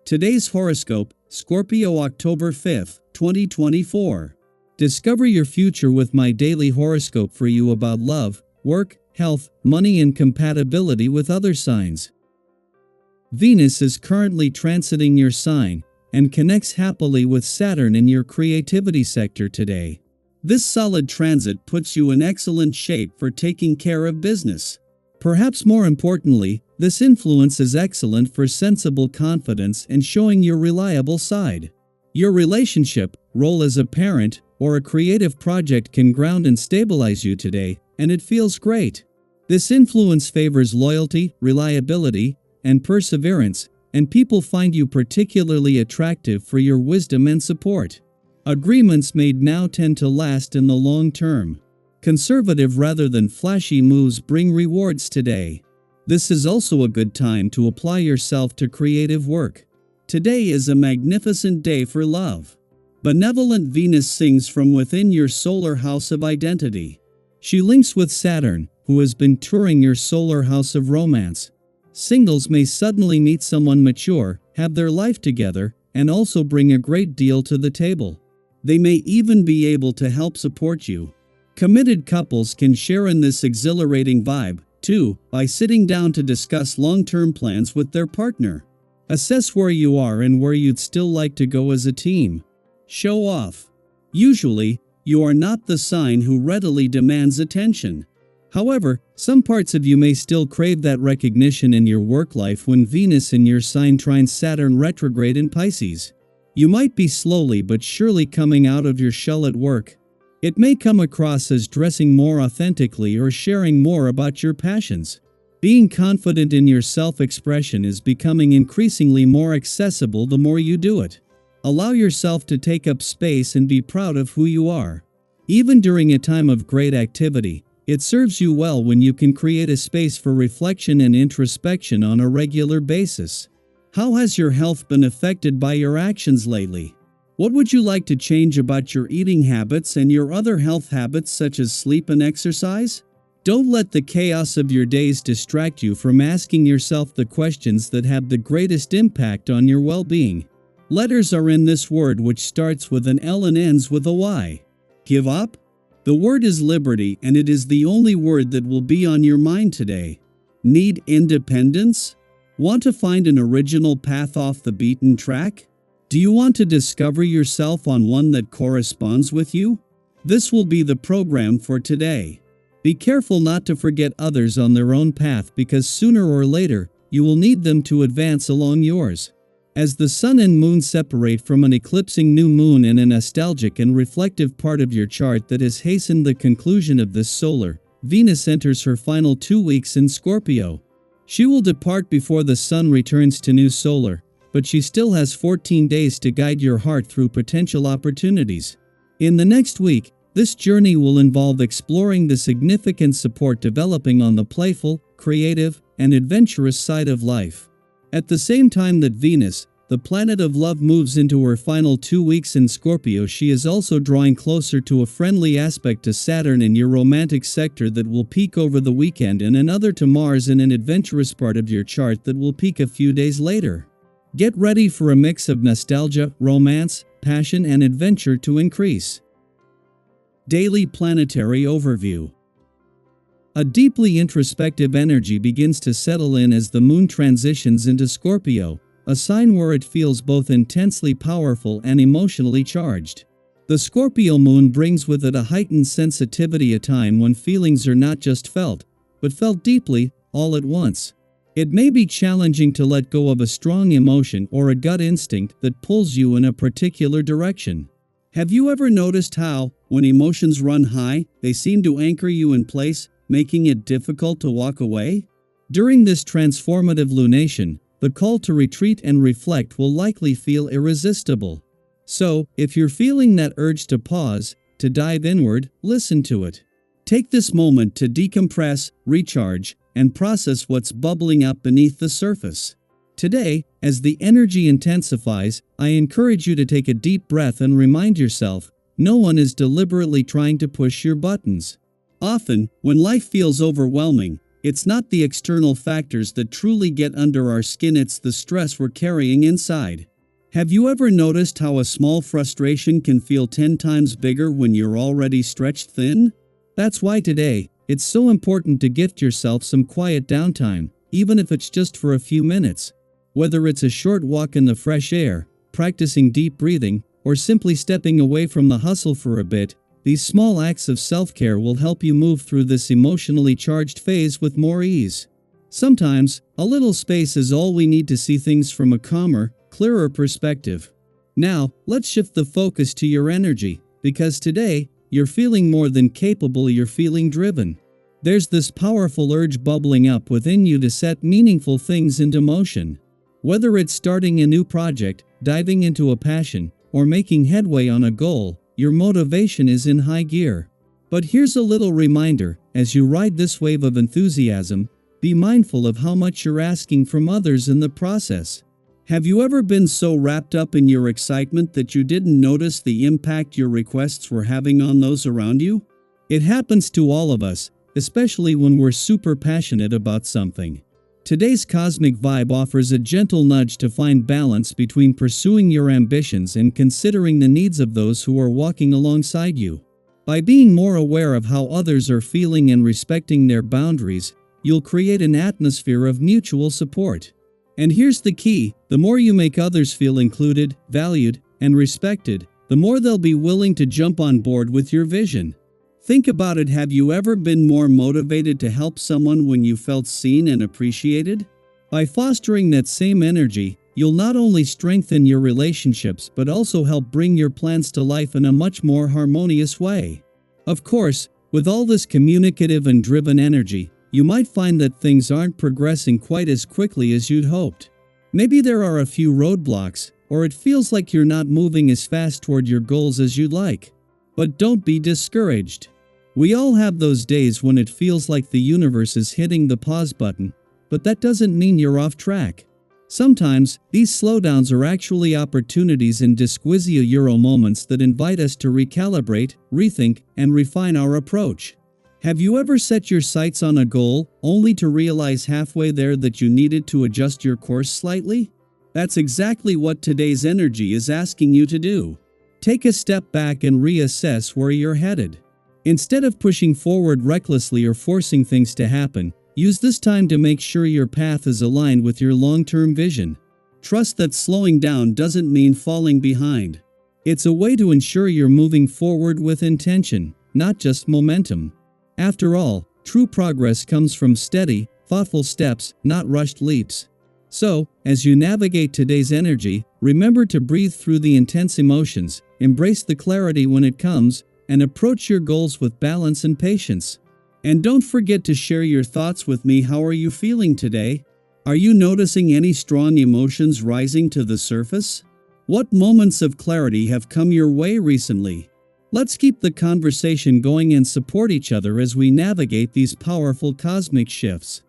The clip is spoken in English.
Today's horoscope, Scorpio October 5th, 2024. Discover your future with my daily horoscope for you about love, work, health, money and compatibility with other signs. Venus is currently transiting your sign and connects happily with Saturn in your creativity sector today. This solid transit puts you in excellent shape for taking care of business. Perhaps more importantly, this influence is excellent for sensible confidence and showing your reliable side. Your relationship, role as a parent, or a creative project can ground and stabilize you today, and it feels great. This influence favors loyalty, reliability, and perseverance, and people find you particularly attractive for your wisdom and support. Agreements made now tend to last in the long term. Conservative rather than flashy moves bring rewards today. This is also a good time to apply yourself to creative work. Today is a magnificent day for love. Benevolent Venus sings from within your solar house of identity. She links with Saturn, who has been touring your solar house of romance. Singles may suddenly meet someone mature, have their life together, and also bring a great deal to the table. They may even be able to help support you. Committed couples can share in this exhilarating vibe, too, by sitting down to discuss long-term plans with their partner. Assess where you are and where you'd still like to go as a team. Show off. Usually, you are not the sign who readily demands attention. However, some parts of you may still crave that recognition in your work life when Venus in your sign trines Saturn retrograde in Pisces. You might be slowly but surely coming out of your shell at work. It may come across as dressing more authentically or sharing more about your passions. Being confident in your self-expression is becoming increasingly more accessible the more you do it. Allow yourself to take up space and be proud of who you are. Even during a time of great activity, it serves you well when you can create a space for reflection and introspection on a regular basis. How has your health been affected by your actions lately? What would you like to change about your eating habits and your other health habits such as sleep and exercise? Don't let the chaos of your days distract you from asking yourself the questions that have the greatest impact on your well-being. Letters are in this word which starts with an L and ends with a Y. Give up? The word is liberty, and it is the only word that will be on your mind today. Need independence? Want to find an original path off the beaten track? Do you want to discover yourself on one that corresponds with you? This will be the program for today. Be careful not to forget others on their own path because sooner or later, you will need them to advance along yours. As the sun and moon separate from an eclipsing new moon in a nostalgic and reflective part of your chart that has hastened the conclusion of this solar, Venus enters her final 2 weeks in Scorpio. She will depart before the sun returns to new solar, but she still has 14 days to guide your heart through potential opportunities. In the next week, this journey will involve exploring the significant support developing on the playful, creative, and adventurous side of life. At the same time that Venus, the planet of love, moves into her final 2 weeks in Scorpio, she is also drawing closer to a friendly aspect to Saturn in your romantic sector that will peak over the weekend and another to Mars in an adventurous part of your chart that will peak a few days later. Get ready for a mix of nostalgia, romance, passion, and adventure to increase. Daily Planetary Overview. A deeply introspective energy begins to settle in as the moon transitions into Scorpio, a sign where it feels both intensely powerful and emotionally charged. The Scorpio moon brings with it a heightened sensitivity, a time when feelings are not just felt, but felt deeply, all at once. It may be challenging to let go of a strong emotion or a gut instinct that pulls you in a particular direction. Have you ever noticed how, when emotions run high, they seem to anchor you in place, making it difficult to walk away? During this transformative lunation, the call to retreat and reflect will likely feel irresistible. So, if you're feeling that urge to pause, to dive inward, listen to it. Take this moment to decompress, recharge, and process what's bubbling up beneath the surface. Today, as the energy intensifies, I encourage you to take a deep breath and remind yourself, no one is deliberately trying to push your buttons. Often, when life feels overwhelming, It's not the external factors that truly get under our skin, it's the stress we're carrying inside. Have you ever noticed how a small frustration can feel 10 times bigger when you're already stretched thin? That's why today, it's so important to gift yourself some quiet downtime, even if it's just for a few minutes. Whether it's a short walk in the fresh air, practicing deep breathing, or simply stepping away from the hustle for a bit, these small acts of self-care will help you move through this emotionally charged phase with more ease. Sometimes, a little space is all we need to see things from a calmer, clearer perspective. Now, let's shift the focus to your energy, because today, you're feeling more than capable, you're feeling driven. There's this powerful urge bubbling up within you to set meaningful things into motion. Whether it's starting a new project, diving into a passion, or making headway on a goal, your motivation is in high gear. But here's a little reminder: as you ride this wave of enthusiasm, be mindful of how much you're asking from others in the process. Have you ever been so wrapped up in your excitement that you didn't notice the impact your requests were having on those around you? It happens to all of us, especially when we're super passionate about something. Today's cosmic vibe offers a gentle nudge to find balance between pursuing your ambitions and considering the needs of those who are walking alongside you. By being more aware of how others are feeling and respecting their boundaries, you'll create an atmosphere of mutual support. And here's the key: the more you make others feel included, valued, and respected, the more they'll be willing to jump on board with your vision. Think about it: have you ever been more motivated to help someone when you felt seen and appreciated? By fostering that same energy, you'll not only strengthen your relationships but also help bring your plans to life in a much more harmonious way. Of course, with all this communicative and driven energy, you might find that things aren't progressing quite as quickly as you'd hoped. Maybe there are a few roadblocks, or it feels like you're not moving as fast toward your goals as you'd like. But don't be discouraged. We all have those days when it feels like the universe is hitting the pause button, but that doesn't mean you're off track. Sometimes, these slowdowns are actually opportunities and disquisia euro moments that invite us to recalibrate, rethink, and refine our approach. Have you ever set your sights on a goal, only to realize halfway there that you needed to adjust your course slightly? That's exactly what today's energy is asking you to do. Take a step back and reassess where you're headed. Instead of pushing forward recklessly or forcing things to happen, use this time to make sure your path is aligned with your long-term vision. Trust that slowing down doesn't mean falling behind. It's a way to ensure you're moving forward with intention, not just momentum. After all, true progress comes from steady, thoughtful steps, not rushed leaps. So, as you navigate today's energy, remember to breathe through the intense emotions, embrace the clarity when it comes, and approach your goals with balance and patience. And don't forget to share your thoughts with me. How are you feeling today? Are you noticing any strong emotions rising to the surface? What moments of clarity have come your way recently? Let's keep the conversation going and support each other as we navigate these powerful cosmic shifts.